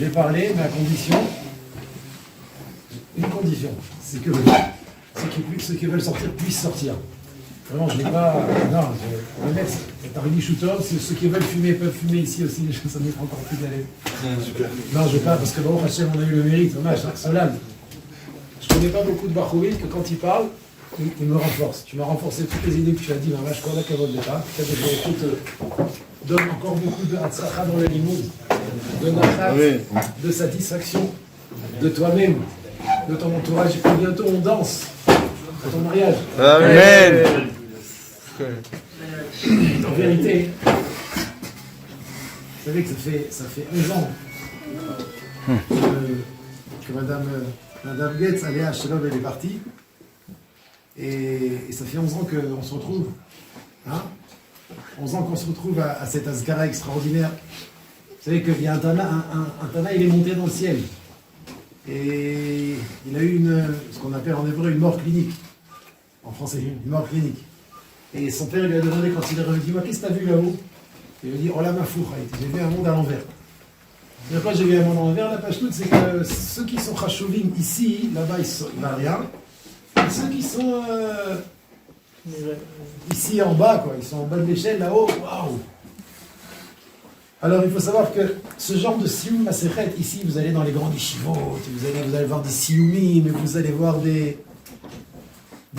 je vais parler, mais à condition, une condition, c'est que ceux qui veulent sortir puissent sortir. Vraiment, je n'ai pas. Non, le mec, Tarili Shooter, ceux qui veulent fumer peuvent fumer ici aussi, ça me prend encore plus d'aller. Non, je ne veux pas, parce que Baruch Hashem, on a eu le mérite. Salam. Je ne connais pas beaucoup de Bachouville que quand il parle, il me renforce. Tu m'as renforcé toutes les idées que tu as dit, mais je connais qu'à votre départ. Donne encore beaucoup de hatzlacha dans le limoud, de nachat, de satisfaction de toi-même, de ton entourage. Et bientôt on danse à ton mariage. Amen. En vérité, vous savez que ça fait 11 ans que Madame Goetz, Aléa Shalom, elle est partie. Et ça fait 11 ans qu'on se retrouve. Hein, 11 ans qu'on se retrouve à cet Asgara extraordinaire. Vous savez qu'il y a un Tana, il est monté dans le ciel. Et il a eu ce qu'on appelle en hébreu une mort clinique. En français, une mort clinique. Et son père lui a demandé quand il est revenu, dis-moi, qu'est-ce que tu as vu là-haut? Il lui a dit, oh la mafoura, j'ai vu un monde à l'envers. Et pourquoi j'ai vu un monde à l'envers? La page toute, c'est que ceux qui sont chashovim ici, là-bas, il n'y a rien. Et ceux qui sont ici en bas, quoi, ils sont en bas de l'échelle, là-haut, waouh! Alors il faut savoir que ce genre de sioum maserhet, ici, vous allez dans les grands yeshivot, vous allez voir des sioumim, mais vous allez voir des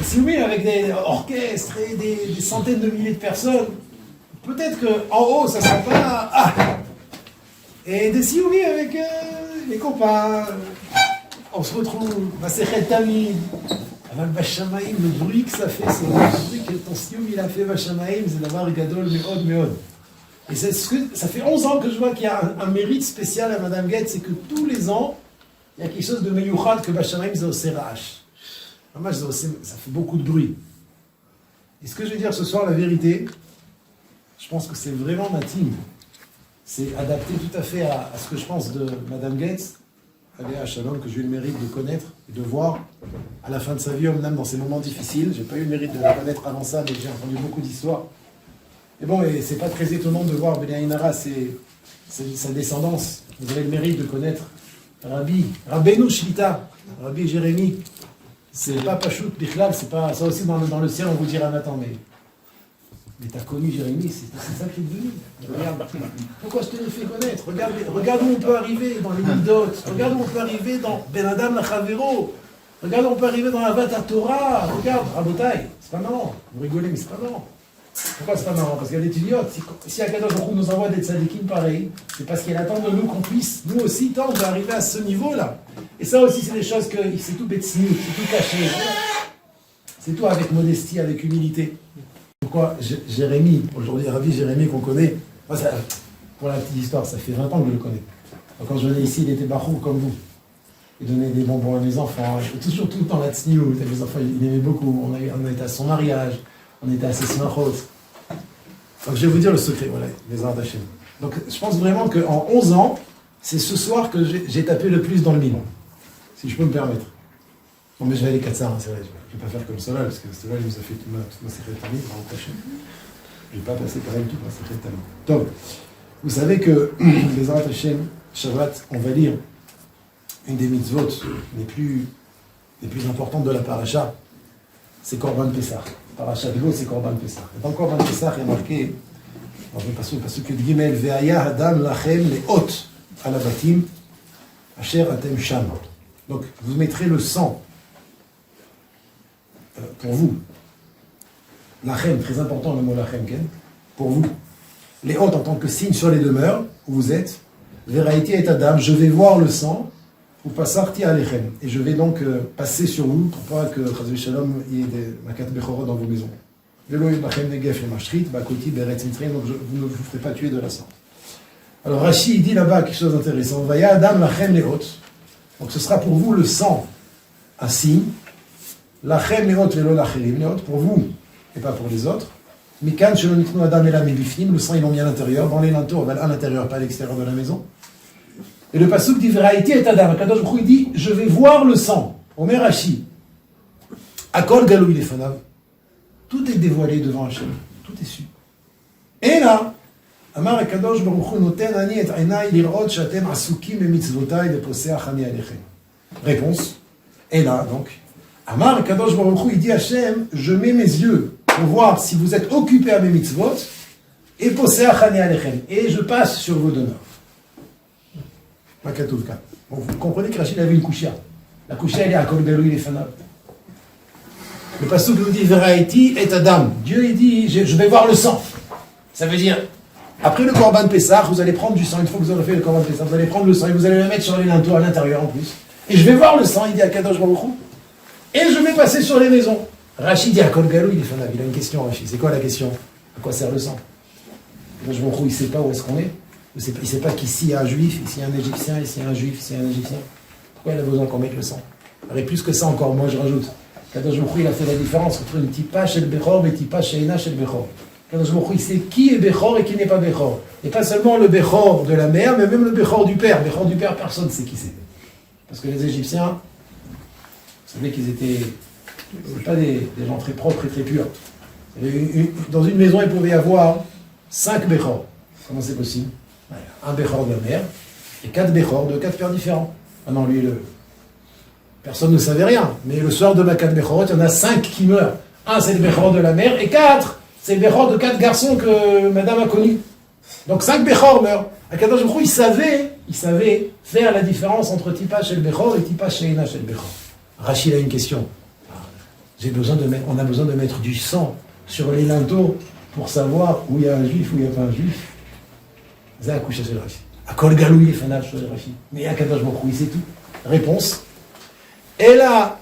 sioumim avec des orchestres et des centaines de milliers de personnes. Peut-être qu'en haut, ça ne sera pas... Ah, et des sioumim avec les copains. On se retrouve, maserhet tamid. Avec Bachamaïm, le bruit que ça fait, c'est le bruit que ton sioum il a fait Bachamaïm, c'est d'avoir Gadol, Meod. Et ça fait 11 ans que je vois qu'il y a un mérite spécial à Madame Goetz, c'est que tous les ans, il y a quelque chose de meyouchad que Bachamaïm c'est au Serach. Ça fait beaucoup de bruit. Et ce que je vais dire ce soir, la vérité, je pense que c'est vraiment intime. C'est adapté tout à fait à ce que je pense de Madame Goetz, Aléa Shalom, que j'ai eu le mérite de connaître et de voir à la fin de sa vie, même dans ces moments difficiles. J'ai pas eu le mérite de la connaître avant ça, mais j'ai entendu beaucoup d'histoires. Et bon, et c'est pas très étonnant de voir Benaïnara, c'est sa descendance. Vous avez le mérite de connaître Rabbeinu Shlita, Rabbi Jérémie. C'est pas Pachout, Bichlal, c'est pas ça aussi dans le ciel, on vous dira maintenant, mais t'as connu Jérémie, c'est ça qui est devenu. Regarde, pourquoi je te le fais connaître? Regarde où on peut arriver dans les Midot, regarde où on peut arriver dans Ben Adam Lachavero, regarde où on peut arriver dans la Vata Torah, regarde, Rabotai, c'est pas marrant, vous rigolez, mais c'est pas marrant. Pourquoi c'est pas marrant? Parce qu'il y a des idiotes. Si Akadosh Baruch Hu nous envoie des tzadikim pareils, c'est parce qu'il attend de nous qu'on puisse, nous aussi, tendre d'arriver à ce niveau-là. Et ça aussi, c'est des choses que c'est tout bêtisier, c'est tout caché. C'est tout avec modestie, avec humilité. Pourquoi Jérémie, aujourd'hui, Rabbi Jérémie qu'on connaît, moi, pour la petite histoire, ça fait 20 ans que je le connais. Quand je venais ici, il était bachour comme vous. Il donnait des bonbons à mes enfants. Toujours tout le temps la tsniout. Mes enfants, il aimait beaucoup. On était à son mariage. On était à ses smachot. Donc je vais vous dire le secret, voilà, les arts d'Hachem. Donc je pense vraiment qu'en 11 ans, c'est ce soir que j'ai tapé le plus dans le mille. Si je peux me permettre. Bon, mais je vais aller 4 c'est vrai. Je ne vais pas faire comme cela, parce que cela, il nous a fait toute ma secrétaire, je ne vais pas passer par elle toute ma secrétaire. Donc, vous savez que les arts d'Hachem, Shabbat, on va lire une des mitzvot les plus importantes de la paracha, c'est Korban Pessah. Paracha Velo, c'est Korban Pessah. Et dans Korban Pessah, il y a marqué, dans le passage de Gimel, Ve'aya Adam Lachem Le'ot Alabatim Asher Atem Sham. Donc, vous mettrez le sang pour vous. Lachem, très important le mot Lachem, pour vous. Le'ot en tant que signe sur les demeures où vous êtes. Ve'raïti et Adam, je vais voir le sang. Ou passarti alechem. Et je vais donc passer sur vous pour pas que Chazvé Shalom y ait des makat bechorot dans vos maisons. Velo yibachem negef et mashrit, bakoti beretz mitzrayim, donc vous ne vous ferez pas tuer de la sorte. Alors Rashi il dit là-bas quelque chose d'intéressant. Vaya adam lachem leot. Donc ce sera pour vous le sang, un signe. Lachem leot velo lacherim leot, pour vous et pas pour les autres. Mikan shelo nitnu adam elam ibifnim, le sang ils l'ont mis à l'intérieur, dans les linteaux, à l'intérieur, pas à l'extérieur de la maison. Et le pasuk dit V'raïti et Adam. Kadosh Baruch Hu dit je vais voir le sang. Omer Rashi. Akol galou ilefanav. Tout est dévoilé devant Hachem. Tout est su. Et là, אמר הקדוש ברוך הוא נותן אני את עיניי לראות שאתם עסוקים במצוותיי ופוסח אני עליכם. Réponse. Et là, donc, Amar Kadosh Baruch Hu, il dit Hachem, je mets mes yeux pour voir si vous êtes occupés à mes mitzvot, et poseach ani alechem, et je passe sur vos demeures. Makatulka. Bon, vous comprenez que Rachid avait une couchia. La couchia, elle est à Kol Galui les Fanab. Le pasuk nous dit Veraiti et Adam. Dieu, il dit, je vais voir le sang. Ça veut dire, après le Korban Pessah, vous allez prendre du sang, une fois que vous aurez fait le Korban Pessah, vous allez prendre le sang et vous allez le mettre sur les linteaux à l'intérieur en plus. Et je vais voir le sang, il dit à Kadosh Baruch Hu, et je vais passer sur les maisons. Rachid dit à Kol Galou, il a une question, Rachid. C'est quoi la question? À quoi sert le sang? Kadosh Baruch Hu, il ne sait pas où est-ce qu'on est. Il ne sait pas qu'ici il y a un juif, ici il y a un égyptien, ici il y a un juif, ici il y a un égyptien. Pourquoi il a besoin qu'on mette le sang? Et plus que ça encore, moi je rajoute. Kadosh Baruch Hu, il a fait la différence entre une tipa chez le Bechor et tipa chez Ena chez le Bechor. Kadosh Baruch Hu, il sait qui est Bechor et qui n'est pas Bechor. Et pas seulement le Bechor de la mère, mais même le Bechor du père. Bechor du père, personne ne sait qui c'est. Parce que les Égyptiens, vous savez qu'ils étaient pas des gens très propres et très purs. Dans une maison, il pouvait y avoir 5 Bechor. Comment c'est possible? Un Bechor de la mère et 4 Bechor de 4 pères différents. Ah non, lui, personne ne savait rien. Mais le soir de la 4 Bechorot, il y en a 5 qui meurent. Un, c'est le Bechor de la mère, et 4, c'est le Bechor de 4 garçons que madame a connus. Donc 5 Bechor meurent. Akadosh Baruch Hu, il savait faire la différence entre Tipa chez le Bechor et Tipa chez Ena chez le Bechor. Rachid a une question. On a besoin de mettre du sang sur les linteaux pour savoir où il y a un juif, où il n'y a pas un juif. C'est un coucher chez le Rachid. À Kol Galou, il est fanal chez le Rachid. Mais Akadosh Baruch Hu, il sait tout. Réponse. Et là,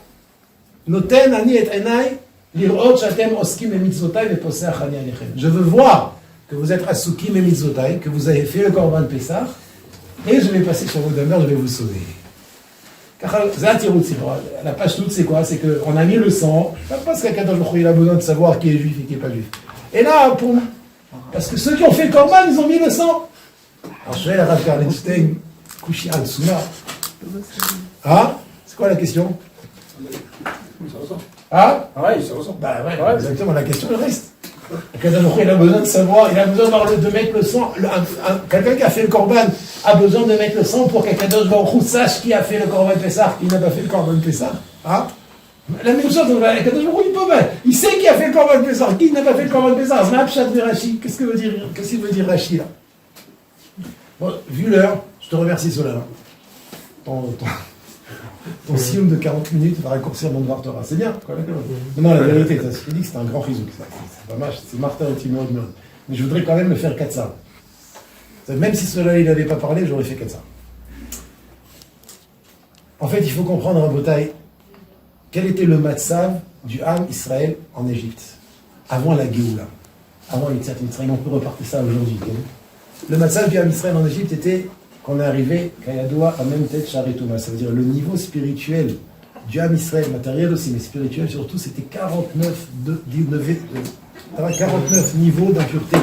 Noten ani et enai lirot shatem oskim et mitzvotai veposeach ani alechem. Je veux voir que vous êtes asukim et mitzvotai, que vous avez fait le Korban Pessah, et je vais passer sur vos demeures, je vais vous sauver. La page toute, c'est quoi? C'est qu'on a mis le sang, pas parce qu'Akadosh Baruch Hu, il a besoin de savoir qui est juif et qui n'est pas juif. Et là, parce que ceux qui ont fait le Korban, ils ont mis le sang. Alors je vais la Rav Karlenstein, Kushi Al-Suna. Ah, c'est quoi la question? Ah Ouais, ça ressemble. Bah ouais, exactement, la question elle reste. Akadosh Baruch Hu, il a besoin de savoir, il a besoin de mettre le sang. Quelqu'un qui a fait le Korban a besoin de mettre le sang pour qu'Akadosh Baruch Hu sache qui a fait le Korban Pessah, qui n'a pas fait le Korban Pessah. Ah, la même chose, Akadosh Baruch Hu, il sait qui a fait le Korban Pessah, qui n'a pas fait le Korban Pessah. Qu'est-ce qu'il veut dire Rachid là? Bon, vu l'heure, je te remercie Solana. Ton sioum de 40 minutes va raccourcir mon devoir Torah. C'est bien, quoi, non, la vérité, ça se dit que c'est un grand rizouk. C'est pas mal, c'est Martin et Timon. Mais je voudrais quand même le faire 400. Même si cela il n'avait pas parlé, j'aurais fait 400. En fait, il faut comprendre, Rabotai, quel était le matzav du Ham Israël en Égypte, avant la Géoula, avant Yitzhak Mitzrayim. On peut repartir ça aujourd'hui. Le matzav du Ham Israël en Égypte était qu'on est arrivé, Kayadoua, à même tête Charetouma. Ça veut dire le niveau spirituel du Ham Israël, matériel aussi, mais spirituel surtout, c'était 49 niveaux d'impureté.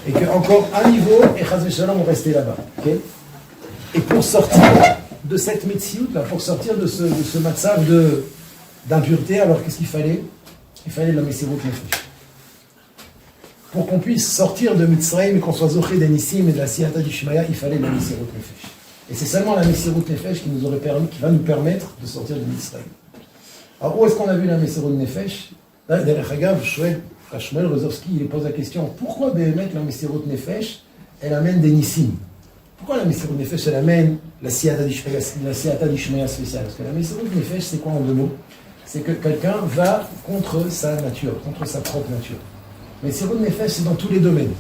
Et qu'encore un niveau, et Chaz Shalom, on restait là-bas. Okay, et pour sortir de cette Metsiout, là, pour sortir de ce matzav d'impureté, alors qu'est-ce qu'il fallait? Il fallait la Messirut Nefesh. Pour qu'on puisse sortir de Mitzrayim et qu'on soit zoché des Nissim et de la Siyata d'Ishmaïa, il fallait la Messirut Nefesh. Et c'est seulement la Messirut Nefesh qui va nous permettre de sortir de Mitzrayim. Alors où est-ce qu'on a vu la Messirut Nefesh? Là, derrière Hagav, Shmuel Rozovski, il pose la question, pourquoi Béhémet, la Messirut Nefesh, elle amène des Nissim? Pourquoi la Messirut Nefesh, elle amène la Siyata d'Ishmaïa spéciale? Parce que la Messirut Nefesh, c'est quoi en 2 mots? C'est que quelqu'un va contre sa nature, contre sa propre nature. Mais Messirut Nefesh, c'est dans tous les domaines.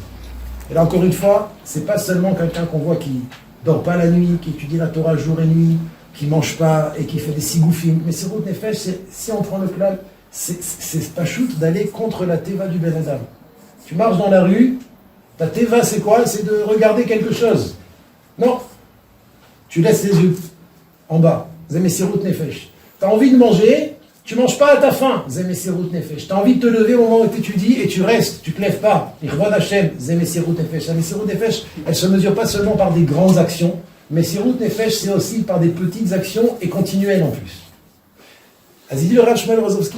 Et là, encore une fois, c'est pas seulement quelqu'un qu'on voit qui dort pas la nuit, qui étudie la Torah jour et nuit, qui mange pas et qui fait des sigoufim. Messirut Nefesh, si on prend le plan, c'est pas shoot d'aller contre la teva du Ben Adam. Tu marches dans la rue, ta teva c'est quoi? C'est de regarder quelque chose. Non. Tu laisses les yeux en bas. C'est Messirut Nefesh. Tu as envie de manger, tu manges pas à ta faim. C'est Messirut Nefesh. Tu as envie de te lever au moment où tu étudies et tu restes, tu te lèves pas. Irvod Hashem, c'est Messirut Nefesh. La Messirut Nefesh, elle se mesure pas seulement par des grandes actions. Messirut Nefesh, c'est aussi par des petites actions et continuelles en plus. Azidi le Rav Shmuel Rozovski,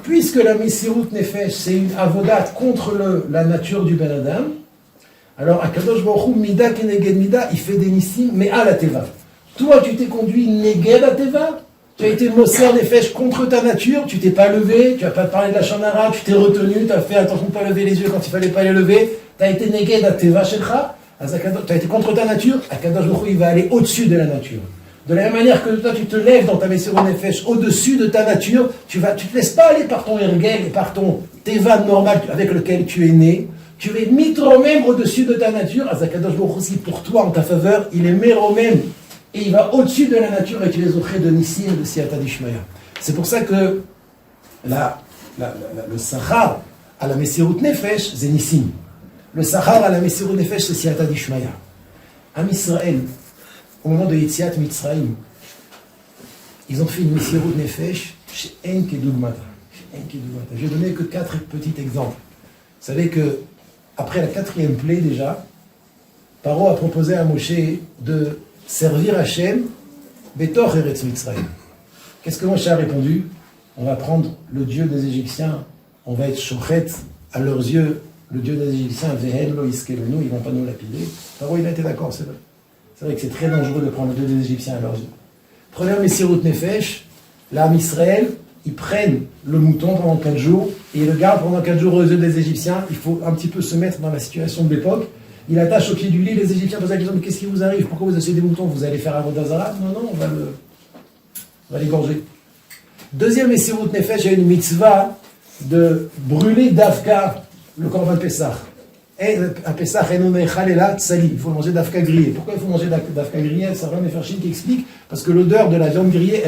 puisque la Messirut Nefesh, c'est une avodat contre la nature du Ben Adam, Alors, Akadosh Baruch Hu, Mida Keneged Mida, il fait des nissim, mais à la Teva. Toi, tu t'es conduit Neged à Teva, tu as été Moser Nefesh contre ta nature, tu t'es pas levé, tu n'as pas parlé de la Shonara, tu t'es retenu, tu as fait attention de ne pas lever les yeux quand il fallait pas les lever, tu as été Neged à Teva Shelcha, tu as été contre ta nature, Akadosh Baruch Hu, il va aller au-dessus de la nature. De la même manière que toi, tu te lèves dans ta Messirut Nefesh au-dessus de ta nature, tu te laisses pas aller par ton Ergel et par ton Teva normal avec lequel tu es né. Tu es mitromem au-dessus de ta nature. Azakadosh Baruch Hu aussi pour toi en ta faveur, il est meromem et il va au-dessus de la nature et tu les offres de Nissim et de Siyata Dishmaya. C'est pour ça que le Sachar à la Messirut Nefesh, c'est Nissim. Le Sachar à la Messirut Nefesh, c'est Siyata Dishmaya. Am Israël, au moment de Yetziat Mitzrayim, ils ont fait une Messirut Nefesh chez En Kedugmata. Je vais donner que 4 petits exemples. Vous savez que après la 4e plaie déjà, Paro a proposé à Moshe de servir Hachem Betor Eretz Mitzrayim. Qu'est-ce que Moshe a répondu? On va prendre le dieu des Égyptiens, on va être chochet à leurs yeux, le dieu des Égyptiens, Vehen lo iskelonu, ils ne vont pas nous lapider. Paro il a été d'accord, c'est vrai. C'est vrai que c'est très dangereux de prendre le dieu des Égyptiens à leurs yeux. Première Messirut Nefesh, l'âme Israël, ils prennent le mouton pendant 4 jours et ils le gardent pendant 4 jours aux yeux des Égyptiens. Il faut un petit peu se mettre dans la situation de l'époque. Il attache au pied du lit, les Égyptiens posent la question: mais qu'est-ce qui vous arrive? Pourquoi vous achetez des moutons? Vous allez faire un Vodazara? Non, on va l'égorger. Deuxième Messirut Nefesh, il y a une mitzvah de brûler d'Afka le korban Pessah. Un Pessah, il faut manger d'Afka grillé. Pourquoi il faut manger d'Afka grillé? C'est un Mefarshim qui explique parce que l'odeur de la viande grillée,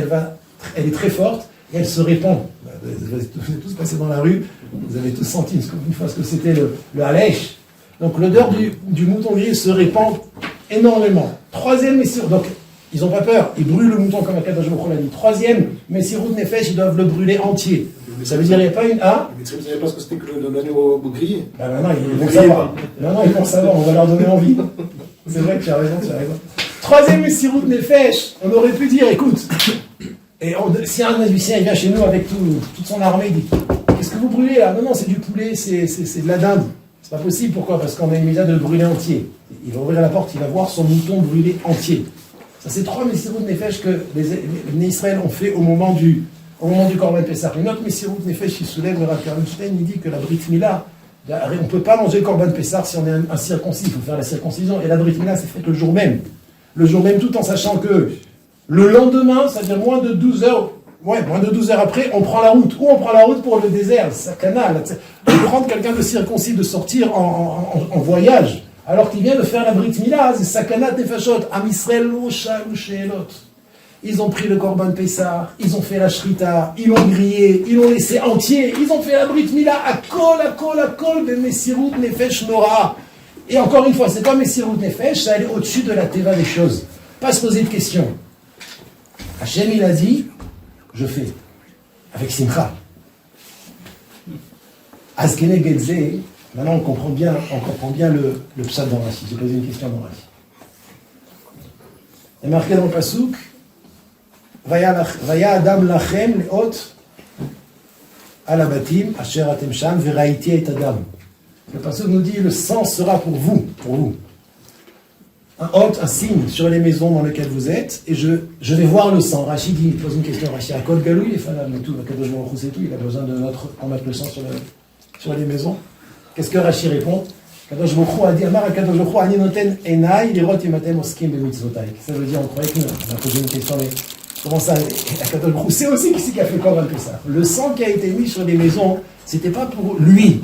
elle est très forte. Et elle se répand. Vous êtes tous passés dans la rue, vous avez tous senti une fois ce que c'était le halèche. Donc l'odeur du mouton grillé se répand énormément. Troisième Messirut, donc ils n'ont pas peur, ils brûlent le mouton comme Akadosh Baruch Hu l'a dit. Troisième Messirut Nefesh, ils doivent le brûler entier. Ça veut dire qu'il n'y a pas une... Hein? Mais vous ne savez pas ce que c'était que l'agneau grillé? Maintenant, ils vont savoir. Maintenant, ils vont savoir, on va leur donner envie. C'est vrai que tu as raison. Troisième Messirut Nefesh, on aurait pu dire, écoute... Et si un Égyptien vient chez nous avec toute son armée, il dit: qu'est-ce que vous brûlez là? Non, c'est du poulet, c'est de la dinde. C'est pas possible, pourquoi? Parce qu'on a une méthode de le brûler entier. Il va ouvrir la porte, il va voir son mouton brûlé entier. Ça, c'est 3 Messirut Nefesh que les Israël ont fait au moment du Korban Pessah. Une autre Messirut Nefesh qui soulève le Rav Karlstein, il dit que la Brit Mila, on ne peut pas manger le Korban Pessah si on est un circoncis, il faut faire la circoncision. Et la Brit Mila, c'est fait le jour même. Le jour même, tout en sachant que le lendemain, c'est-à-dire moins de 12 heures après, on prend la route. Où on prend la route pour le désert, Sakana. De prendre quelqu'un de circoncis, de sortir en voyage, alors qu'il vient de faire la Brit Mila, c'est Sakana Tefashot, Am Israël lo shalu she'elot. Ils ont pris le Korban Pessah, ils ont fait la Shrita, ils l'ont grillé, ils l'ont laissé entier, ils ont fait la Brit Mila, à kol, de Messirut Nefesh Nora. Et encore une fois, c'est pas Messirut Nefesh, ça allait au-dessus de la Teva des choses. Pas se poser de questions. Hachem, il a dit, je fais, avec Simcha. Azkene Gedze, maintenant on comprend bien le pshat dans Rashi. J'ai posé une question dans Rashi. Il est marqué dans le Pasuk, Vaya Adam Lachem Leot Alabatim Asher Atem Sham Veraiti et Adam. Le Pasuk nous dit, le sang sera pour vous. Un hôte, un signe sur les maisons dans lesquelles vous êtes, et je vais voir le sang. Rachid il pose une question. Rachid, à Kol Galou, il est fanal, mais tout, Kadosh Baruch Hu, c'est tout, il a besoin qu'on mette le sang sur les maisons. Qu'est-ce que Rachid répond? Kadosh Baruch Hu a dit, Amar Kadosh Baruch Hu, Ani noten enai, lirot imatem oskim bemitzvotai. Ça veut dire, on croyait que nous, on a posé une question, mais comment ça, Kadosh Baruch Hu, c'est aussi qui a fait Korban Pessah. Le sang qui a été mis sur les maisons, c'était pas pour lui.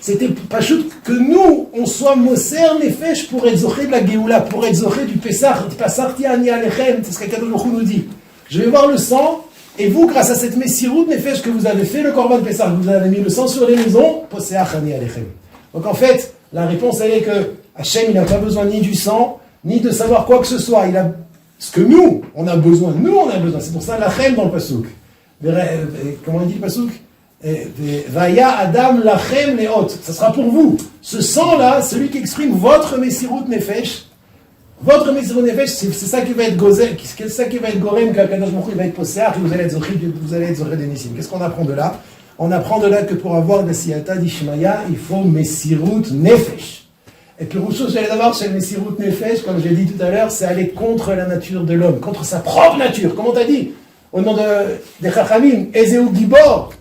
C'était pas juste que nous, on soit Moser Nefesh pour être zoché de la Géoula, pour être zoché du Pessah, Passarti Ani Alechem, c'est ce qu'Akadosh Baruch Hu nous dit. Je vais voir le sang, et vous, grâce à cette Messirut Nefesh que vous avez fait, le Korban Pessah, vous avez mis le sang sur les maisons, Poseach Ani Alechem. Donc en fait, la réponse elle est que Hachem, il n'a pas besoin ni du sang, ni de savoir quoi que ce soit. Il a ce que nous, on a besoin. C'est pour ça Lachem dans le Pasuk. Comment il dit le Pasuk? Vaya Adam Lachem Leot. Ça sera pour vous. Ce sang-là, celui qui exprime votre Messirut Nefesh, c'est ça qui va être gozel, c'est ça qui va être gorem, qu'Akadosh Baruch Hu va être posséar, et vous allez être zoché de Nissim. Qu'est-ce qu'on apprend de là? On apprend de là que pour avoir de Siyata d'Ishmaya, il faut Messirut Nefesh. Et puis Rousseau, j'allais d'abord chez le Messirut Nefesh, comme j'ai dit tout à l'heure, c'est aller contre la nature de l'homme, contre sa propre nature. Comment t'as dit? Au nom des Chachamim, Ezeu Gibor,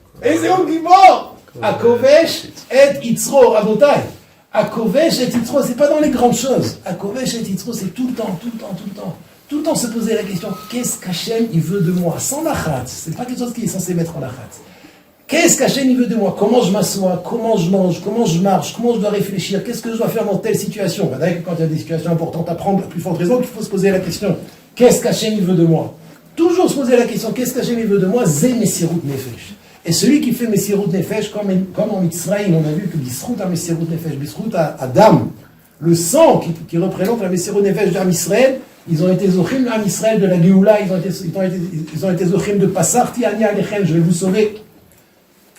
Akovesh et Yitzro, Rabotai. Akovesh et Yitzro, c'est pas dans les grandes choses. Akovesh et Yitzro, c'est tout le temps. Tout le temps se poser la question, qu'est-ce qu'Hachem il veut de moi? Sans l'achat, c'est pas quelque chose qu'il est censé mettre en l'achat. Qu'est-ce qu'Hachem il veut de moi? Comment je m'assois? Comment je mange? Comment je marche? Comment je dois réfléchir? Qu'est-ce que je dois faire dans telle situation? Ben, d'ailleurs, quand il y a des situations importantes à prendre, la plus forte raison qu'il faut se poser la question, qu'est-ce qu'Hachem il veut de moi? Toujours se poser la question, qu'est-ce qu'Hachem il veut de moi? Zé Messirut Nefesh. Et celui qui fait Messirut Nefesh, comme en Mitzrayim, on a vu que Bisrout a Messirut Nefesh, Bisrout a Adam, le sang qui représente la Messirut Nefesh d'Am Israël. Ils ont été zochim l'Am Israël de la Géoula, ils ont été zochim de Passar, Tiani Alechem, je vais vous sauver.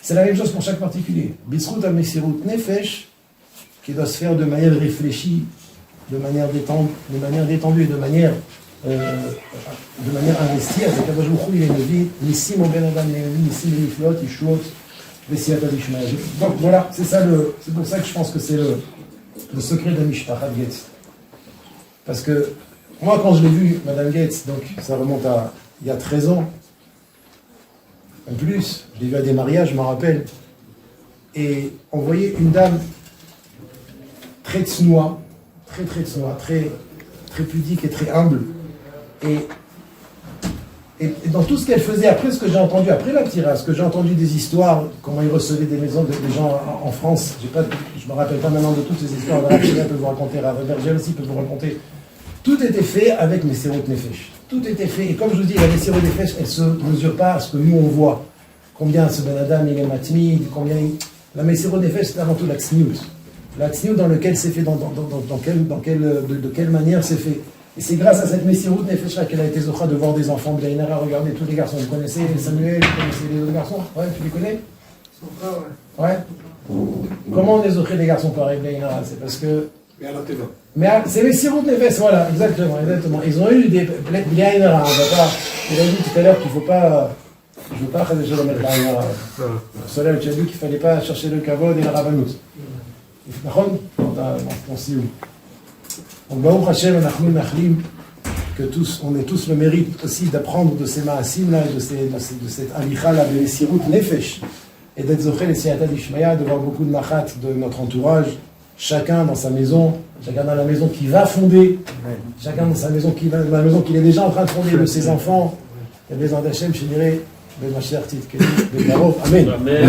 C'est la même chose pour chaque particulier. Bisrout à Messirut Nefesh, qui doit se faire de manière réfléchie, de manière détendue et de manière investie. Avec Akadosh Baruch Hu, il est une vie, Nissim au Ben Adam, Nissim Niflot, Yishuot, Vesiata Dishmael. Donc voilà, c'est pour ça que je pense que c'est le secret de Mishpachat Getz. Parce que moi, quand je l'ai vu, Madame Getz, donc ça remonte à il y a 13 ans, en plus, je l'ai vu à des mariages, je m'en rappelle, et on voyait une dame très tsnoua, très pudique et très humble, et dans tout ce qu'elle faisait, après ce que j'ai entendu, après la petite race, ce que j'ai entendu des histoires, comment ils recevaient des maisons des gens en France, je me rappelle pas maintenant de toutes ces histoires, Rabbi peut vous raconter, Rabbi Berger aussi peut vous raconter. Tout était fait avec Messirut Nefesh. Tout était fait. Et comme je vous dis, la Messirut Nefesh, elle ne se mesure pas à ce que nous on voit. Combien ce Ben Adam il est matmid, La Messirut Nefesh, c'est avant tout la tzniut. La tzniut dans lequel c'est fait, de quelle manière c'est fait. Et c'est grâce à cette Messirut Nefesh là qu'elle a été zocha de voir des enfants de Gaïnara. Regardez tous les garçons. Vous connaissez Samuel, vous connaissez les autres garçons? Ouais, tu les connais? Son frère, ouais. Ouais. Comment on est zoché des garçons pareils de Gaïnara? C'est parce que. Mais à la TV. Mais c'est Messirut Nefesh, voilà, exactement. Ils ont eu des Gaïnara. Il a dit tout à l'heure qu'il ne faut pas. Je ne veux pas faire le mettre Gaïnara. Soleil, tu as dit qu'il ne fallait pas chercher le kavod et la rabanout. D'accord? Dans ton sioum. Donc, Baruch Hashem, que tous, on ait tous le mérite aussi d'apprendre de ces maasim là, de cette alicha là, de Messirut Nefesh, et d'être zoché les siyata d'Ishmaya, de voir beaucoup de machat de notre entourage, chacun dans sa maison, chacun dans la maison qui va fonder, chacun dans sa maison dans la maison qu'il est déjà en train de fonder, de ses enfants, et les Andachem, je dirais, de ma chère petite Amen. Amen.